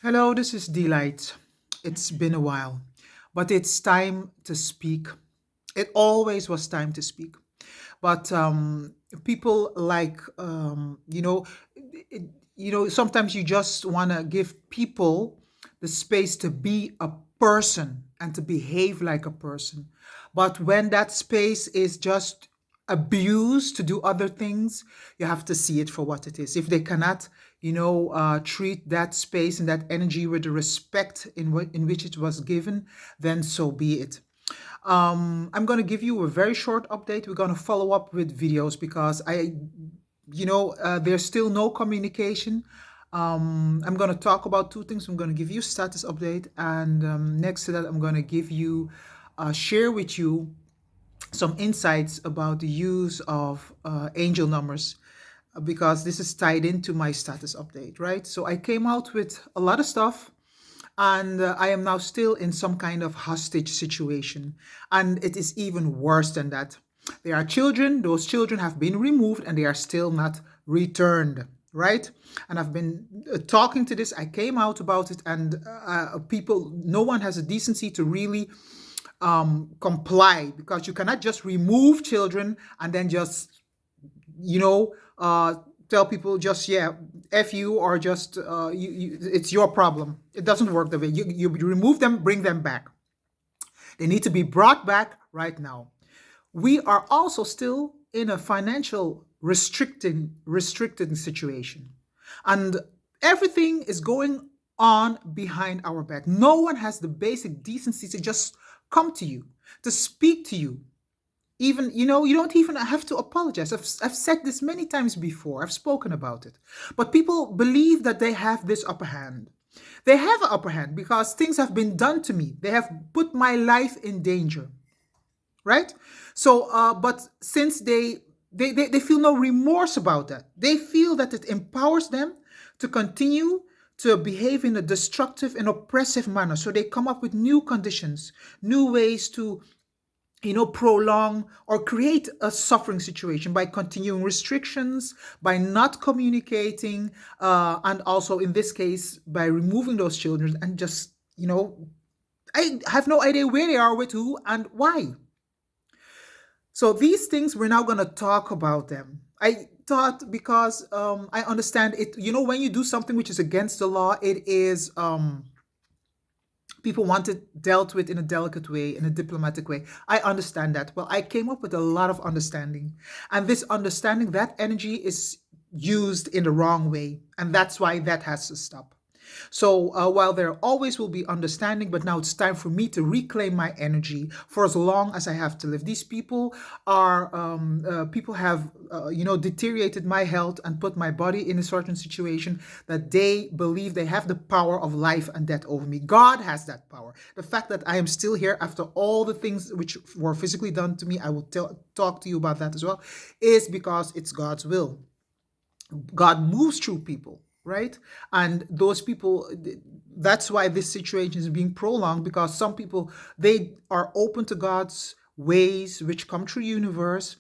Hello, this is Delight. It's been a while, but it's time to speak. It always was time to speak. But people like, it, sometimes you just want to give people the space to be a person and to behave like a person. But when that space is just abused to do other things, you have to see it for what it is. If they cannot, treat that space and that energy with the respect in which it was given, then so be it. I'm going to give you a very short update. We're going to follow up with videos because there's still no communication. I'm going to talk about two things. I'm going to give you a status update, and next to that, I'm going to share with you some insights about the use of angel numbers because this is tied into my status update, right? So I came out with a lot of stuff and I am now still in some kind of hostage situation. And it is even worse than that. There are children, those children have been removed and they are still not returned, right? And I've been talking to this, I came out about it, and no one has a decency to really comply because you cannot just remove children and then just you know, tell people just yeah, f you or just it's your problem. It doesn't work that way. You remove them, bring them back. They need to be brought back right now. We are also still in a financial restricted situation, and everything is going on behind our back. No one has the basic decency to just come to you, to speak to you, even you don't even have to apologize. I've said this many times before. I've spoken about it, but people believe that they have this upper hand. They have an upper hand because things have been done to me. They have put my life in danger, right? So but since they feel no remorse about that, they feel that it empowers them to continue to behave in a destructive and oppressive manner. So they come up with new conditions, new ways to prolong or create a suffering situation by continuing restrictions, by not communicating, and also in this case, by removing those children and just, I have no idea where they are, with who, and why. So these things, we're now going to talk about them. I thought because I understand it, when you do something which is against the law, it is. People want it dealt with in a delicate way, in a diplomatic way. I understand that. Well, I came up with a lot of understanding. And this understanding, that energy is used in the wrong way. And that's why that has to stop. So while there always will be understanding, but now it's time for me to reclaim my energy for as long as I have to live. These people have, deteriorated my health and put my body in a certain situation that they believe they have the power of life and death over me. God has that power. The fact that I am still here after all the things which were physically done to me, I will talk to you about that as well, is because it's God's will. God moves through people, right? And those people, that's why this situation is being prolonged, because some people, they are open to God's ways which come through universe,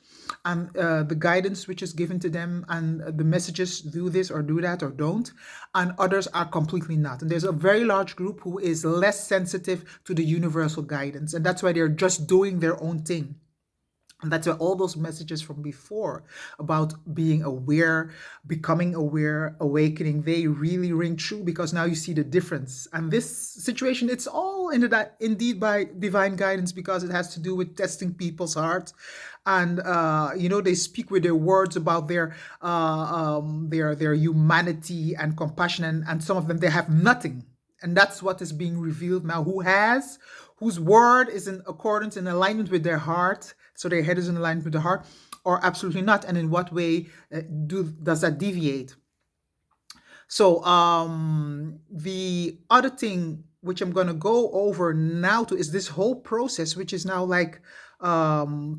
and the guidance which is given to them, and the messages, do this or do that or don't, and others are completely not. And there's a very large group who is less sensitive to the universal guidance, and that's why they're just doing their own thing. And that's why all those messages from before about being aware, becoming aware, awakening, they really ring true, because now you see the difference. And this situation, it's all indeed by divine guidance, because it has to do with testing people's hearts. And they speak with their words about their humanity and compassion, and some of them, they have nothing. And that's what is being revealed now. Whose word is in accordance, in alignment with their heart, so their head is in alignment with the heart, or absolutely not, and in what way does that deviate? So the other thing which I'm going to go over now to is this whole process, which is now like,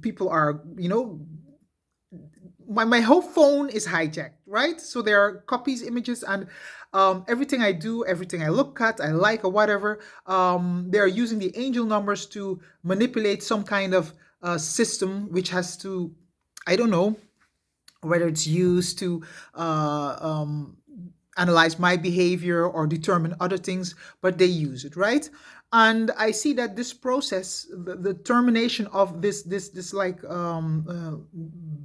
people are, my whole phone is hijacked, right? So there are copies, images, and everything I do, everything I look at, I like, or whatever, they're using the angel numbers to manipulate some kind of system, which has to, I don't know whether it's used to analyze my behavior or determine other things, but they use it, right? And I see that this process, the termination of this like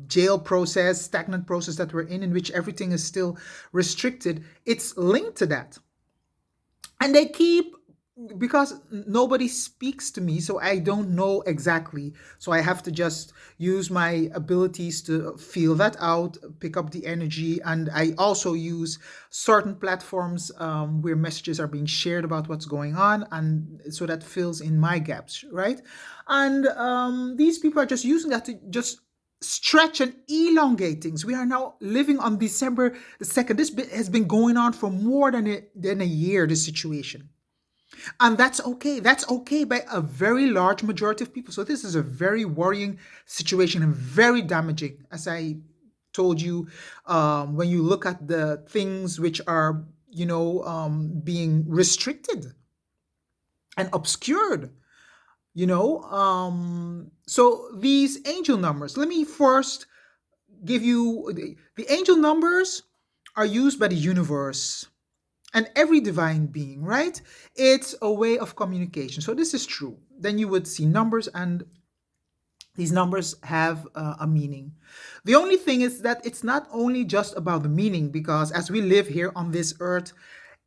jail process, stagnant process that we're in which everything is still restricted, it's linked to that. And they keep, because nobody speaks to me, so I don't know exactly, so I have to just use my abilities to feel that out, pick up the energy. And I also use certain platforms where messages are being shared about what's going on, and so that fills in my gaps, right? And these people are just using that to just stretch and elongate things. We are now living on December the 2nd. Has been going on for more than a year, this situation. And that's okay. That's okay by a very large majority of people. So this is a very worrying situation and very damaging, as I told you. When you look at the things which are, being restricted and obscured, so these angel numbers. Let me first give you the angel numbers are used by the universe and every divine being, right? It's a way of communication. So this is true. Then you would see numbers, and these numbers have a meaning. The only thing is that it's not only just about the meaning, because as we live here on this earth,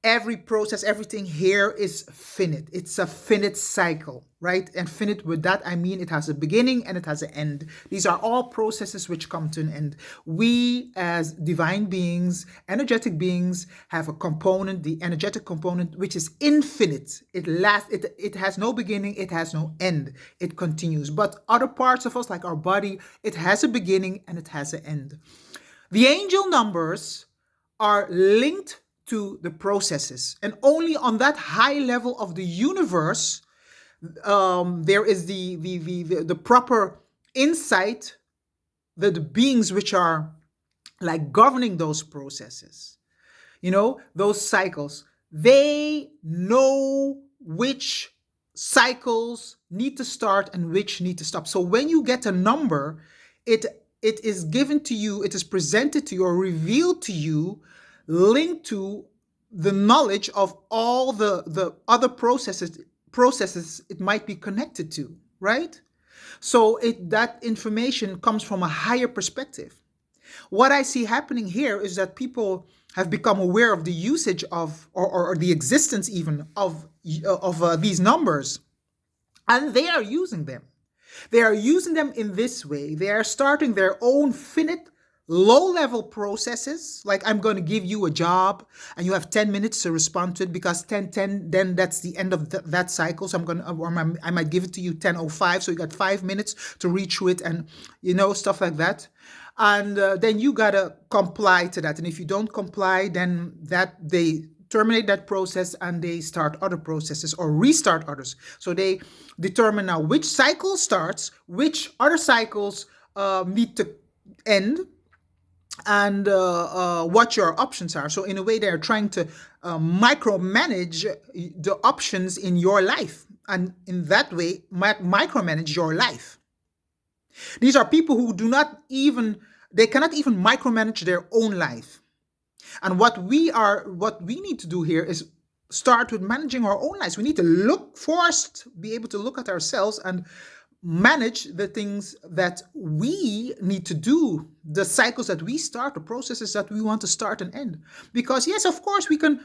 every process, everything here is finite. It's a finite cycle, right? And finite, with that I mean it has a beginning and it has an end. These are all processes which come to an end. We as divine beings, energetic beings, have a component, the energetic component, which is infinite. It has no beginning, it has no end. It continues. But other parts of us, like our body, it has a beginning and it has an end. The angel numbers are linked to the processes, and only on that high level of the universe there is the proper insight, the beings which are like governing those processes, those cycles. They know which cycles need to start and which need to stop. So when you get a number, it is given to you, it is presented to you or revealed to you, linked to the knowledge of all the other processes it might be connected to, right? So that information comes from a higher perspective. What I see happening here is that people have become aware of the usage of, or the existence even of these numbers, and they are using them. They are using them in this way. They are starting their own finite low-level processes, like I'm going to give you a job and you have 10 minutes to respond to it, because 10:10, then that's the end of that cycle. So I might give it to you 10:05, so you got 5 minutes to read through it, and stuff like that. And then you gotta comply to that. And if you don't comply, then they terminate that process and they start other processes or restart others. So they determine now which cycle starts, which other cycles need to end, and what your options are. So in a way, they're trying to micromanage the options in your life, and in that way, micromanage your life. These are people who cannot even micromanage their own life. And what we need to do here is start with managing our own lives. We need to be able to look at ourselves and manage the things that we need to do, the cycles that we start, the processes that we want to start and end. Because yes, of course, we can.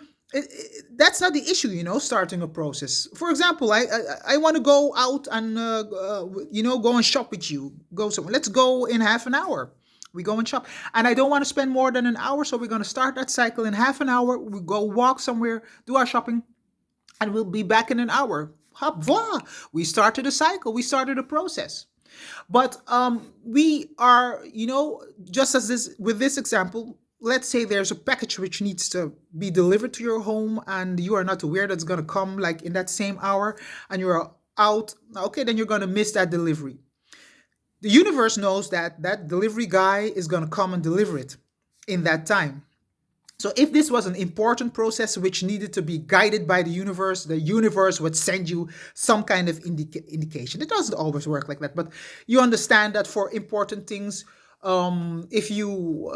That's not the issue, starting a process. For example, I want to go out and go and shop with you. Go somewhere. Let's go in half an hour. We go and shop, and I don't want to spend more than an hour, so we're going to start that cycle in half an hour. We go walk somewhere, do our shopping, and we'll be back in an hour. Hop, voila! We started a cycle. We started a process. But we are, just as with this example, let's say there's a package which needs to be delivered to your home, and you are not aware that's going to come like in that same hour, and you're out. Okay, then you're going to miss that delivery. The universe knows that that delivery guy is going to come and deliver it in that time. So if this was an important process which needed to be guided by the universe would send you some kind of indication. It doesn't always work like that, but you understand that for important things, If you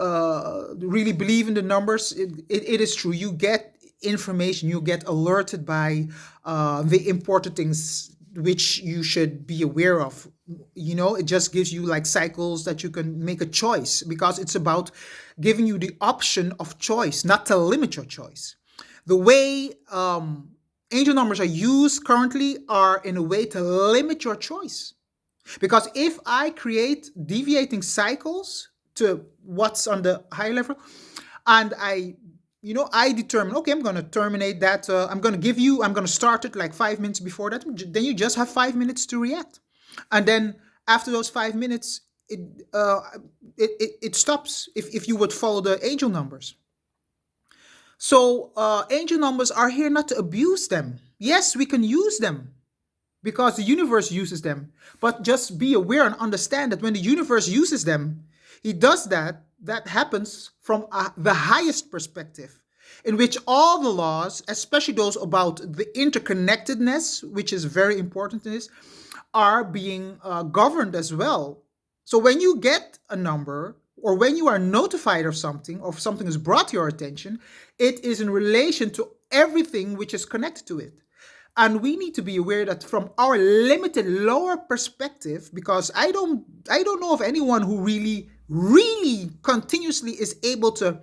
really believe in the numbers, it is true. You get information, you get alerted by the important things which you should be aware of. It just gives you like cycles that you can make a choice, because it's about giving you the option of choice, not to limit your choice. The way angel numbers are used currently are in a way to limit your choice. Because if I create deviating cycles to what's on the high level, and I determine, okay, I'm going to terminate that. I'm going to start it like 5 minutes before that. Then you just have 5 minutes to react. And then after those 5 minutes, it stops if you would follow the angel numbers. So angel numbers are here not to abuse them. Yes, we can use them because the universe uses them. But just be aware and understand that when the universe uses them, he does that happens from the highest perspective, in which all the laws, especially those about the interconnectedness, which is very important in this, are being governed as well. So when you get a number, or when you are notified of something, or if something is brought to your attention, it is in relation to everything which is connected to it. And we need to be aware that from our limited lower perspective, because I don't know of anyone who really continuously is able to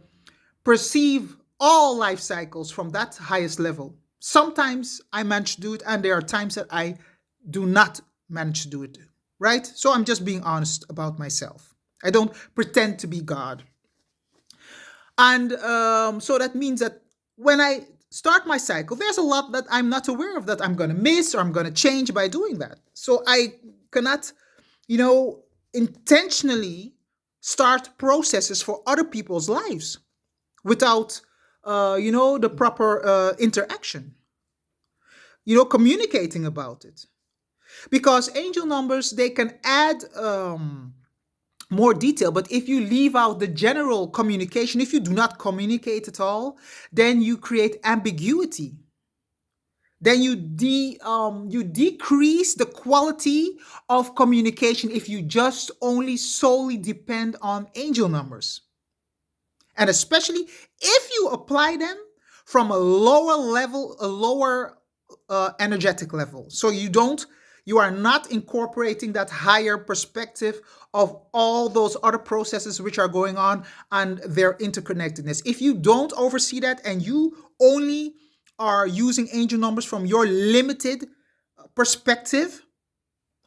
perceive all life cycles from that highest level. Sometimes I manage to do it, and there are times that I do not manage to do it, right? So I'm just being honest about myself. I don't pretend to be God. And so that means that when I start my cycle, there's a lot that I'm not aware of, that I'm going to miss or I'm going to change by doing that. So I cannot, intentionally start processes for other people's lives without, the proper interaction, communicating about it. Because angel numbers, they can add more detail, but if you leave out the general communication, if you do not communicate at all, then you create ambiguity. Then you decrease the quality of communication if you just only solely depend on angel numbers. And especially if you apply them from a lower level, a lower energetic level. So you are not incorporating that higher perspective of all those other processes which are going on and their interconnectedness. If you don't oversee that, and you only are using angel numbers from your limited perspective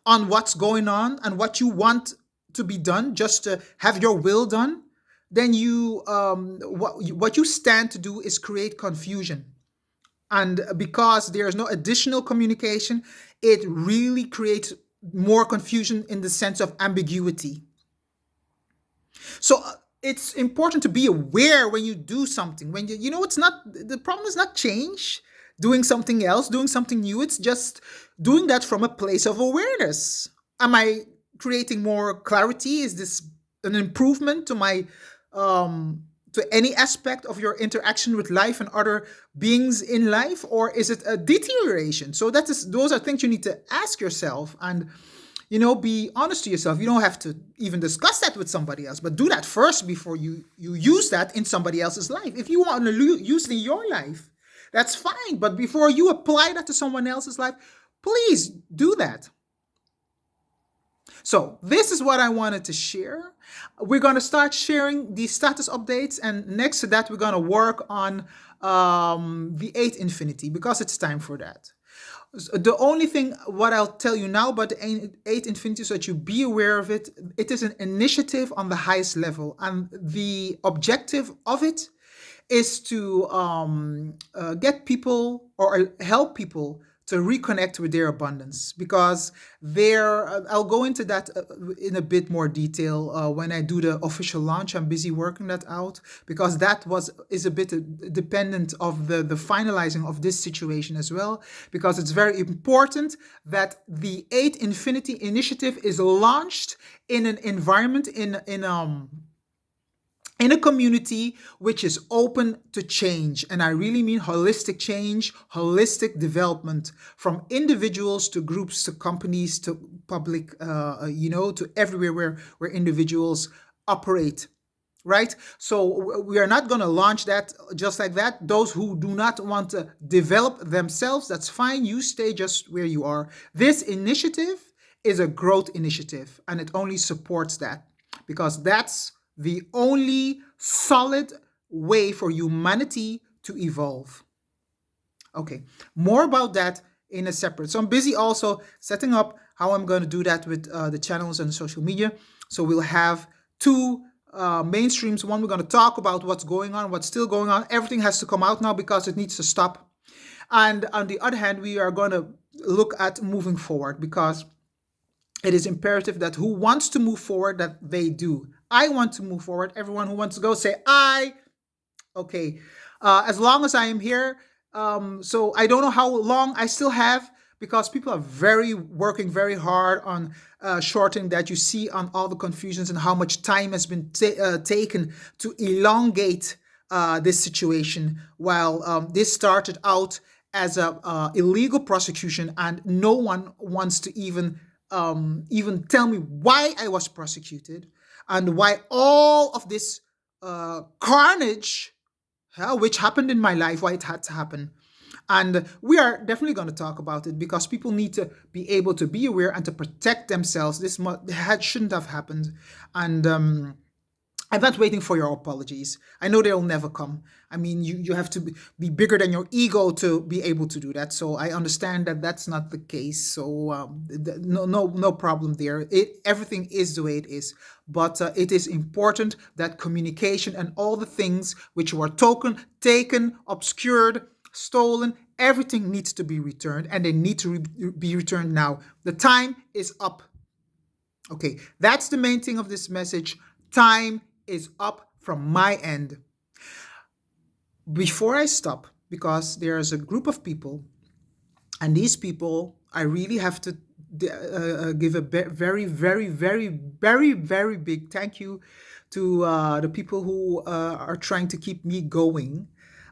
on what's going on and what you want to be done, just to have your will done, then what you stand to do is create confusion. And because there's no additional communication, it really creates more confusion in the sense of ambiguity. So it's important to be aware when you do something. When it's not, the problem is not change, doing something else, doing something new. It's just doing that from a place of awareness. Am I creating more clarity? Is this an improvement to my to any aspect of your interaction with life and other beings in life, or is it a deterioration? So those are things you need to ask yourself, and be honest to yourself. You don't have to even discuss that with somebody else, but do that first before you use that in somebody else's life. If you want to use it in your life, that's fine, but before you apply that to someone else's life, please do that. So this is what I wanted to share. We're going to start sharing the status updates, and next to that, we're going to work on the 8 infinity, because it's time for that. The only thing what I'll tell you now about the 8 infinity, so that you be aware of it, it is an initiative on the highest level, and the objective of it is to get people, or help people to reconnect with their abundance, because I'll go into that in a bit more detail when I do the official launch. I'm busy working that out, because that is a bit dependent of the finalizing of this situation as well, because it's very important that the 8 Infinity Initiative is launched in an environment, in a community which is open to change. And I really mean holistic change, holistic development, from individuals to groups to companies to public, to everywhere where individuals operate, right? So we are not going to launch that just like that. Those who do not want to develop themselves, that's fine. You stay just where you are. This initiative is a growth initiative, and it only supports that, because that's the only solid way for humanity to evolve. Okay, more about that in a separate. So I'm busy also setting up how I'm going to do that with the channels and social media. So we'll have two mainstreams. One, we're going to talk about what's going on, what's still going on. Everything has to come out now because it needs to stop. And on the other hand, we are going to look at moving forward, because it is imperative that who wants to move forward, that they do. I want to move forward. Everyone who wants to go, say I. Okay. As long as I am here. So I don't know how long I still have, because people are very working very hard on shortening that. You see on all the confusions and how much time has been taken to elongate this situation, while this started out as a illegal prosecution, and no one wants to even tell me why I was prosecuted, and why all of this carnage, which happened in my life, why it had to happen. And we are definitely going to talk about it, because people need to be able to be aware and to protect themselves. This shouldn't have happened. And I'm not waiting for your apologies. I know they'll never come. I mean, you have to be bigger than your ego to be able to do that. So I understand that that's not the case. So no problem there. Everything is the way it is. But it is important that communication and all the things which were taken, obscured, stolen, everything needs to be returned, and they need to be returned now. The time is up. Okay, that's the main thing of this message. Time is up from my end. Before I stop, because there's a group of people, and these people, I really have to give a very, very, very, very, very big thank you to the people who are trying to keep me going.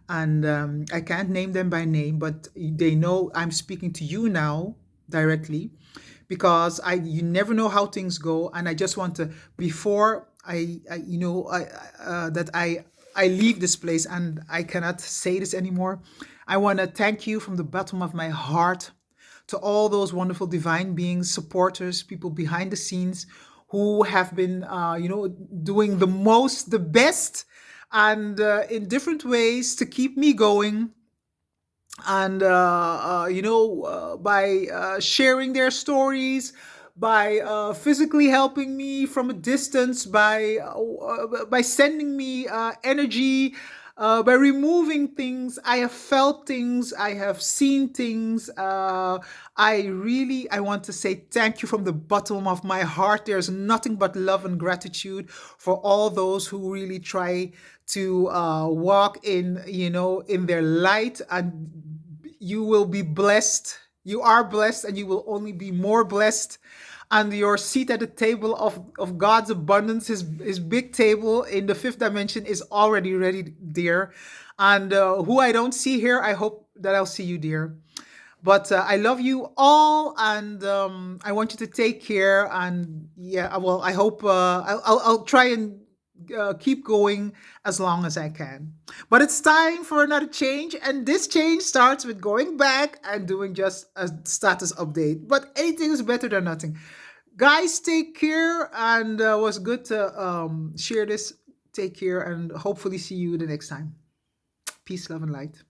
And I can't name them by name, but they know I'm speaking to you now directly, because you never know how things go. And I just want to, before that I leave this place and I cannot say this anymore, I want to thank you from the bottom of my heart to all those wonderful divine beings, supporters, people behind the scenes who have been doing the best, and in different ways, to keep me going. And by sharing their stories, by physically helping me from a distance, by sending me energy, by removing things. I have felt things, I have seen things. I want to say thank you from the bottom of my heart. There's nothing but love and gratitude for all those who really try to walk in their light, and you will be blessed. You are blessed, and you will only be more blessed. And your seat at the table of God's abundance, his big table in the fifth dimension, is already ready there. And who I don't see here, I hope that I'll see you there. But I love you all, and I want you to take care. And yeah, well, I hope I'll try and keep going as long as I can. But it's time for another change, and this change starts with going back and doing just a status update. But anything is better than nothing. Guys, take care, and was good to share this. Take care, and hopefully see you the next time. Peace, love, and light.